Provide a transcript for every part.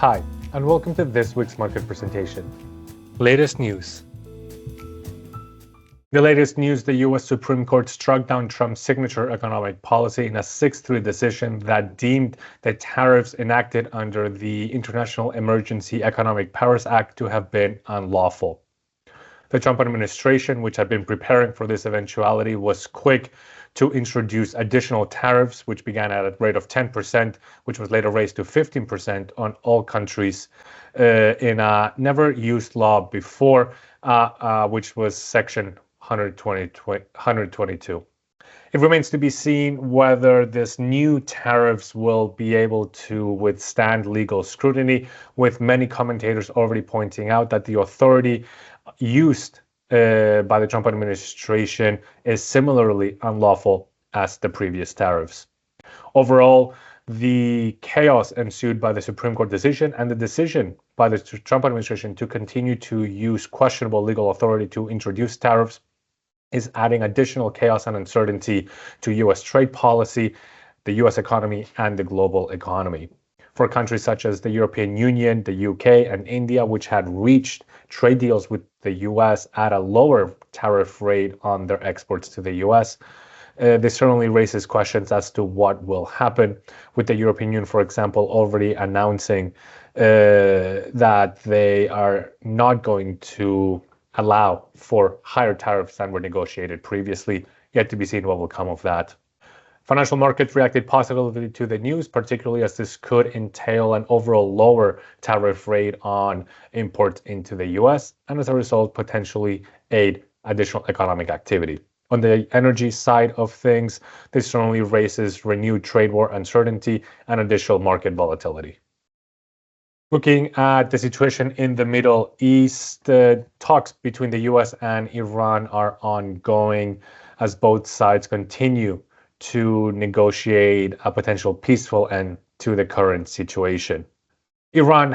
Hi, and welcome to this week's market presentation. Latest news. The latest news, the U.S. Supreme Court struck down Trump's signature economic policy in a 6-3 decision that deemed the tariffs enacted under the International Emergency Economic Powers Act to have been unlawful. The Trump administration, which had been preparing for this eventuality, was quick to introduce additional tariffs, which began at a rate of 10%, which was later raised to 15% on all countries in a never used law before, which was Section 122. It remains to be seen whether this new tariffs will be able to withstand legal scrutiny, with many commentators already pointing out that the authority used by the Trump administration is similarly unlawful as the previous tariffs. Overall, the chaos ensued by the Supreme Court decision and the decision by the Trump administration to continue to use questionable legal authority to introduce tariffs is adding additional chaos and uncertainty to U.S. trade policy, the U.S. economy, and the global economy. For countries such as the European Union, the UK, and India, which had reached trade deals with the US at a lower tariff rate on their exports to the US, this certainly raises questions as to what will happen, with the European Union, for example, already announcing that they are not going to allow for higher tariffs than were negotiated previously. Yet to be seen what will come of that. Financial markets reacted positively to the news, particularly as this could entail an overall lower tariff rate on imports into the US, and as a result, potentially aid additional economic activity. On the energy side of things, this certainly raises renewed trade war uncertainty and additional market volatility. Looking at the situation in the Middle East, the talks between the US and Iran are ongoing as both sides continue to negotiate a potential peaceful end to the current situation. Iran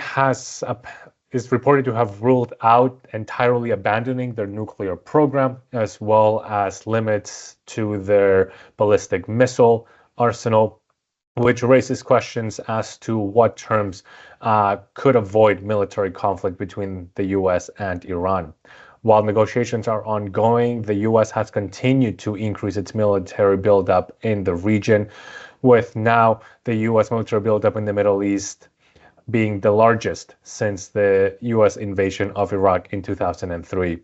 is reported to have ruled out entirely abandoning their nuclear program, as well as limits to their ballistic missile arsenal, which raises questions as to what terms could avoid military conflict between the US and Iran. While negotiations are ongoing, the US has continued to increase its military buildup in the region, with now the US military buildup in the Middle East being the largest since the US invasion of Iraq in 2003.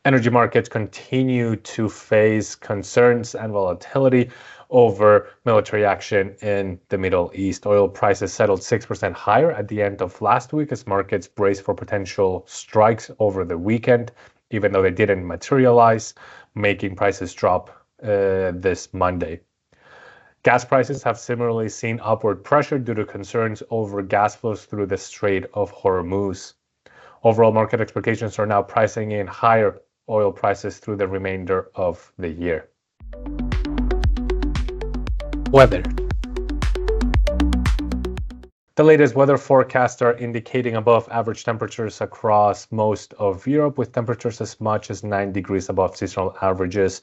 Energy markets continue to face concerns and volatility over military action in the Middle East. Oil prices settled 6% higher at the end of last week as markets braced for potential strikes over the weekend, even though they didn't materialize, making prices drop this Monday. Gas prices have similarly seen upward pressure due to concerns over gas flows through the Strait of Hormuz. Overall, market expectations are now pricing in higher oil prices through the remainder of the year. Weather. The latest weather forecasts are indicating above average temperatures across most of Europe, with temperatures as much as 9 degrees above seasonal averages.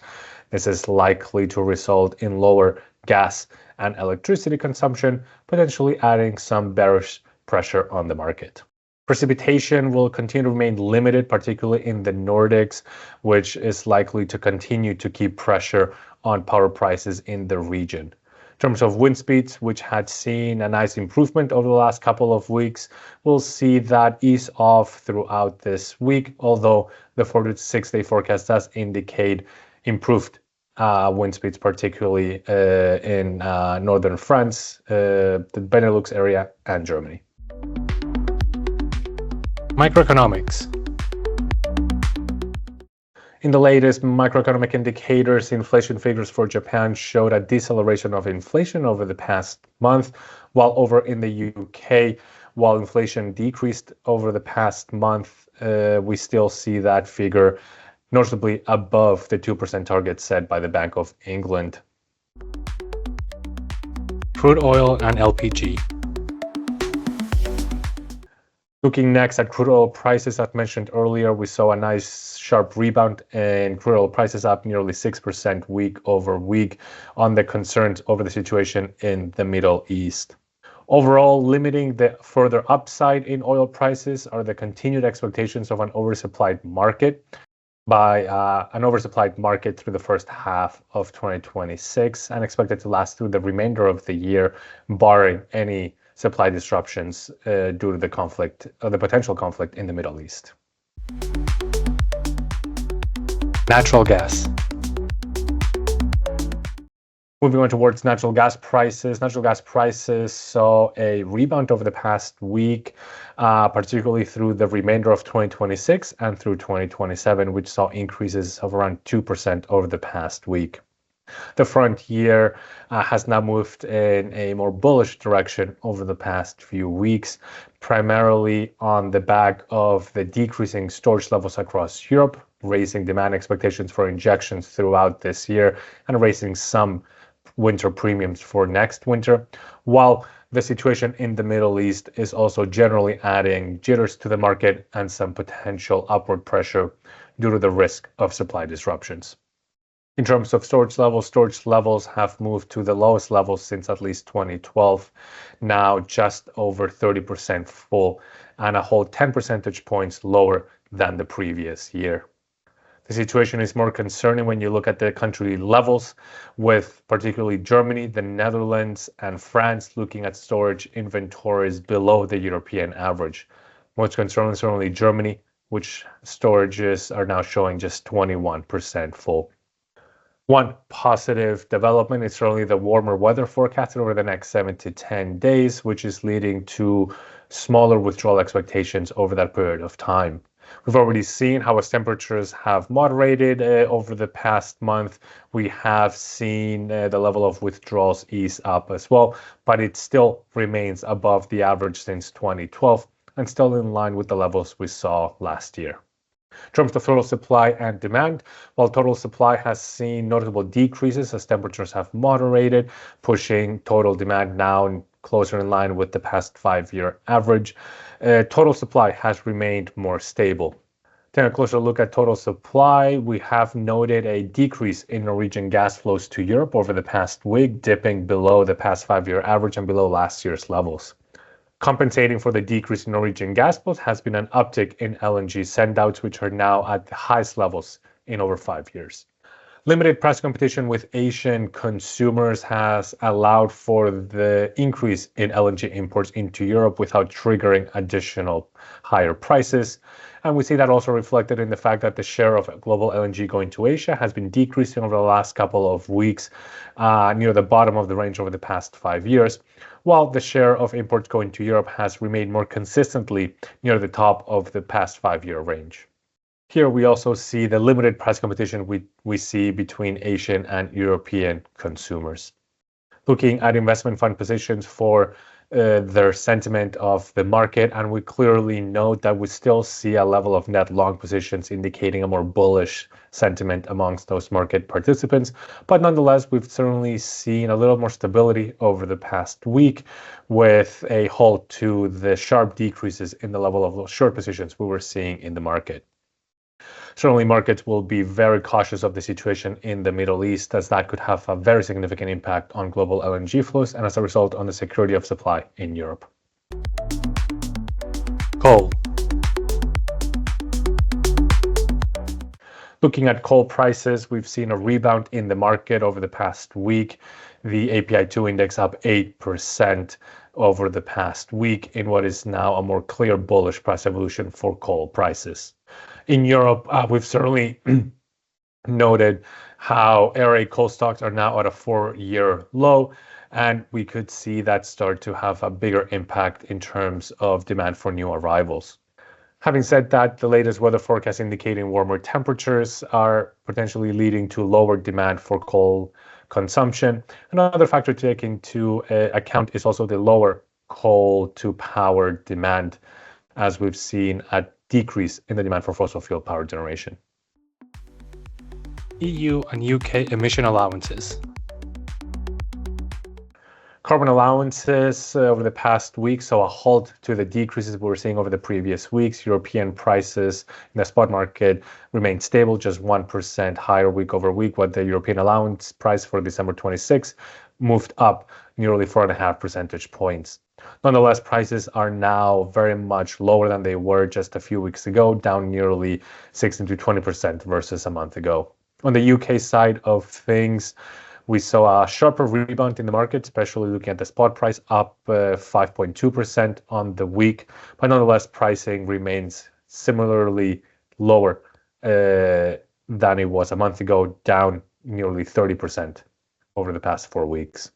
This is likely to result in lower gas and electricity consumption, potentially adding some bearish pressure on the market. Precipitation will continue to remain limited, particularly in the Nordics, which is likely to continue to keep pressure on power prices in the region. In terms of wind speeds, which had seen a nice improvement over the last couple of weeks, we'll see that ease off throughout this week, although the 4 to 6 day forecast does indicate improved wind speeds, particularly in northern France, the Benelux area, and Germany. Macroeconomics. In the latest macroeconomic indicators, inflation figures for Japan showed a deceleration of inflation over the past month, while over in the UK, while inflation decreased over the past month, we still see that figure noticeably above the 2% target set by the Bank of England. Crude oil and LPG. Looking next at crude oil prices, as mentioned earlier, we saw a nice sharp rebound in crude oil prices, up nearly 6% week over week on the concerns over the situation in the Middle East. Overall, limiting the further upside in oil prices are the continued expectations of an oversupplied market through the first half of 2026 and expected to last through the remainder of the year, barring any supply disruptions due to the potential conflict in the Middle East. Natural gas. Moving on towards natural gas prices. Natural gas prices saw a rebound over the past week, particularly through the remainder of 2026 and through 2027, which saw increases of around 2% over the past week. The frontier has now moved in a more bullish direction over the past few weeks, primarily on the back of the decreasing storage levels across Europe, raising demand expectations for injections throughout this year and raising some winter premiums for next winter, while the situation in the Middle East is also generally adding jitters to the market and some potential upward pressure due to the risk of supply disruptions. In terms of storage levels have moved to the lowest levels since at least 2012, now just over 30% full and a whole 10 percentage points lower than the previous year. The situation is more concerning when you look at the country levels, with particularly Germany, the Netherlands, and France looking at storage inventories below the European average. Most concerning is certainly Germany, which storages are now showing just 21% full. One positive development is certainly the warmer weather forecasted over the next 7 to 10 days, which is leading to smaller withdrawal expectations over that period of time. We've already seen how as temperatures have moderated over the past month. We have seen the level of withdrawals ease up as well, but it still remains above the average since 2012 and still in line with the levels we saw last year. In terms of total supply and demand, while total supply has seen notable decreases as temperatures have moderated, pushing total demand now closer in line with the past 5-year average, total supply has remained more stable. Taking a closer look at total supply, we have noted a decrease in Norwegian gas flows to Europe over the past week, dipping below the past 5-year average and below last year's levels. Compensating for the decrease in Norwegian gas flows has been an uptick in LNG sendouts, which are now at the highest levels in over 5 years. Limited price competition with Asian consumers has allowed for the increase in LNG imports into Europe without triggering additional higher prices. And we see that also reflected in the fact that the share of global LNG going to Asia has been decreasing over the last couple of weeks, near the bottom of the range over the past 5 years, while the share of imports going to Europe has remained more consistently near the top of the past 5-year range. Here we also see the limited price competition we see between Asian and European consumers. Looking at investment fund positions for their sentiment of the market, and we clearly note that we still see a level of net long positions indicating a more bullish sentiment amongst those market participants. But nonetheless, we've certainly seen a little more stability over the past week with a halt to the sharp decreases in the level of those short positions we were seeing in the market. Certainly, markets will be very cautious of the situation in the Middle East, as that could have a very significant impact on global LNG flows and as a result on the security of supply in Europe. Coal. Looking at coal prices, we've seen a rebound in the market over the past week. The API2 index up 8% over the past week in what is now a more clear bullish price evolution for coal prices. In Europe, we've certainly noted how ARA coal stocks are now at a 4-year low, and we could see that start to have a bigger impact in terms of demand for new arrivals. Having said that, the latest weather forecast indicating warmer temperatures are potentially leading to lower demand for coal consumption. Another factor to take into account is also the lower coal to power demand, as we've seen a decrease in the demand for fossil fuel power generation. EU and UK emission allowances. Carbon allowances over the past week saw a halt to the decreases we were seeing over the previous weeks. European prices in the spot market remained stable, just 1% higher week over week, while the European allowance price for December 26 moved up nearly 4.5 percentage points. Nonetheless, prices are now very much lower than they were just a few weeks ago, down nearly 16 to 20% versus a month ago. On the UK side of things, we saw a sharper rebound in the market, especially looking at the spot price, up 5.2% on the week. But nonetheless, pricing remains similarly lower than it was a month ago, down nearly 30% over the past 4 weeks.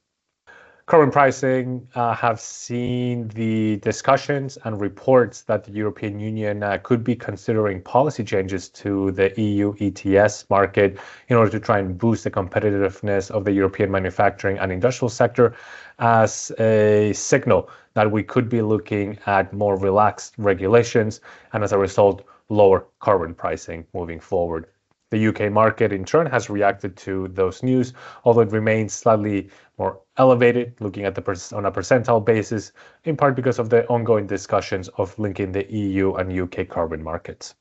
Current pricing have seen the discussions and reports that the European Union could be considering policy changes to the EU ETS market in order to try and boost the competitiveness of the European manufacturing and industrial sector as a signal that we could be looking at more relaxed regulations and as a result, lower carbon pricing moving forward. The UK market, in turn, has reacted to those news, although it remains slightly more elevated, looking at on a percentile basis, in part because of the ongoing discussions of linking the EU and UK carbon markets.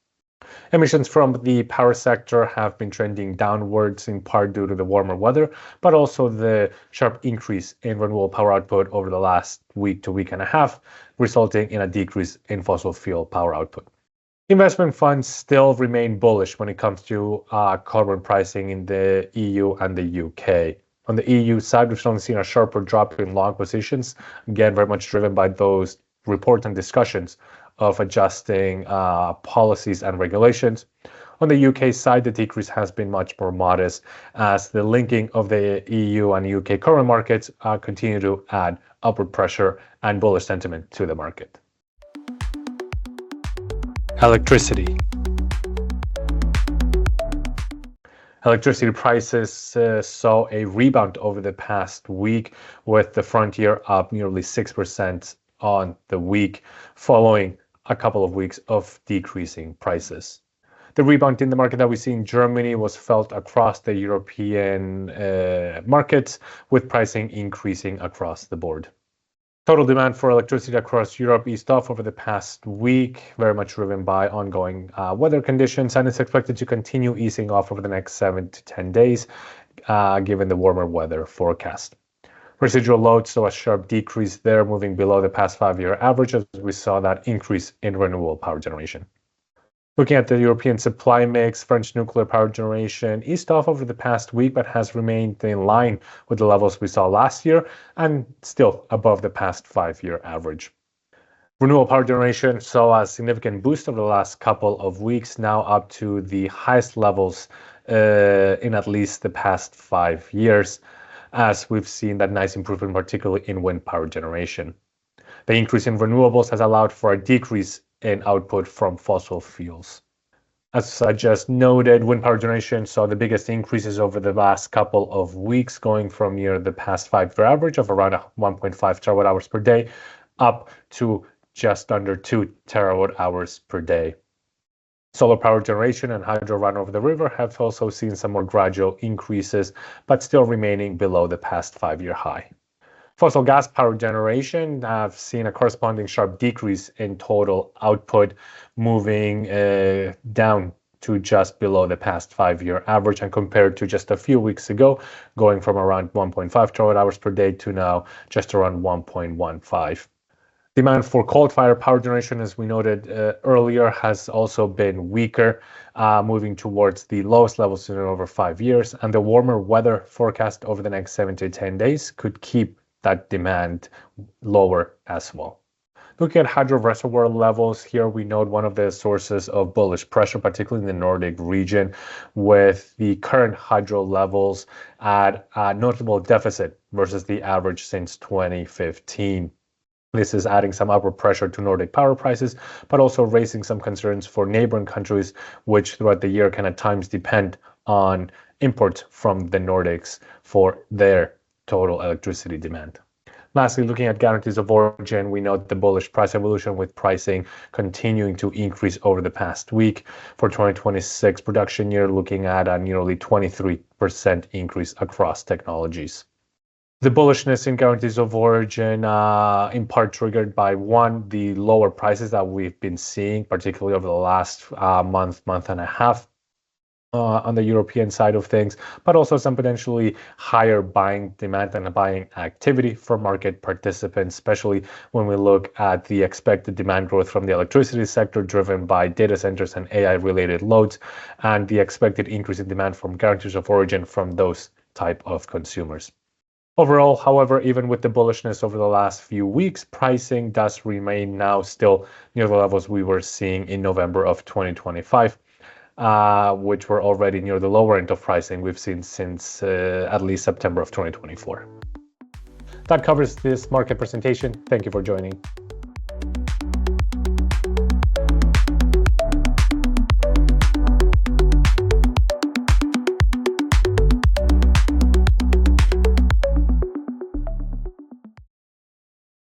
Emissions from the power sector have been trending downwards, in part due to the warmer weather, but also the sharp increase in renewable power output over the last week to week and a half, resulting in a decrease in fossil fuel power output. Investment funds still remain bullish when it comes to carbon pricing in the EU and the UK. On the EU side, we've only seen a sharper drop in long positions, again, very much driven by those reports and discussions of adjusting policies and regulations. On the UK side, the decrease has been much more modest as the linking of the EU and UK carbon markets continue to add upward pressure and bullish sentiment to the market. Electricity. Electricity prices saw a rebound over the past week, with the frontier up nearly 6% on the week, following a couple of weeks of decreasing prices. The rebound in the market that we see in Germany was felt across the European markets, with pricing increasing across the board. Total demand for electricity across Europe eased off over the past week, very much driven by ongoing weather conditions, and it's expected to continue easing off over the next 7 to 10 days, given the warmer weather forecast. Residual loads saw a sharp decrease there, moving below the past 5-year average as we saw that increase in renewable power generation. Looking at the European supply mix, French nuclear power generation eased off over the past week, but has remained in line with the levels we saw last year and still above the past 5-year average. Renewable power generation saw a significant boost over the last couple of weeks, now up to the highest levels in at least the past 5 years, as we've seen that nice improvement, particularly in wind power generation. The increase in renewables has allowed for a decrease in output from fossil fuels. As I just noted, wind power generation saw the biggest increases over the last couple of weeks, going from near the past 5-year average of around 1.5 terawatt hours per day up to just under 2 terawatt hours per day. Solar power generation and hydro run over the river have also seen some more gradual increases, but still remaining below the past 5-year high. Fossil gas power generation have seen a corresponding sharp decrease in total output, moving down to just below the past 5-year average, and compared to just a few weeks ago, going from around 1.5 terawatt hours per day to now just around 1.15. Demand for coal-fired power generation, as we noted earlier, has also been weaker, moving towards the lowest levels in over 5 years, and the warmer weather forecast over the next 7 to 10 days could keep that demand lower as well. Looking at hydro reservoir levels, here we note one of the sources of bullish pressure, particularly in the Nordic region, with the current hydro levels at a notable deficit versus the average since 2015. This is adding some upward pressure to Nordic power prices, but also raising some concerns for neighboring countries, which throughout the year can at times depend on imports from the Nordics for their total electricity demand. Lastly, looking at guarantees of origin, we note the bullish price evolution, with pricing continuing to increase over the past week. For 2026 production year, looking at a nearly 23% increase across technologies. The bullishness in guarantees of origin, in part triggered by the lower prices that we've been seeing, particularly over the last month and a half, on the European side of things, but also some potentially higher buying demand and buying activity for market participants, especially when we look at the expected demand growth from the electricity sector driven by data centers and AI-related loads, and the expected increase in demand from guarantees of origin from those type of consumers. Overall, however, even with the bullishness over the last few weeks, pricing does remain now still near the levels we were seeing in November of 2025. Which were already near the lower end of pricing we've seen since at least September of 2024. That covers this market presentation. Thank you for joining.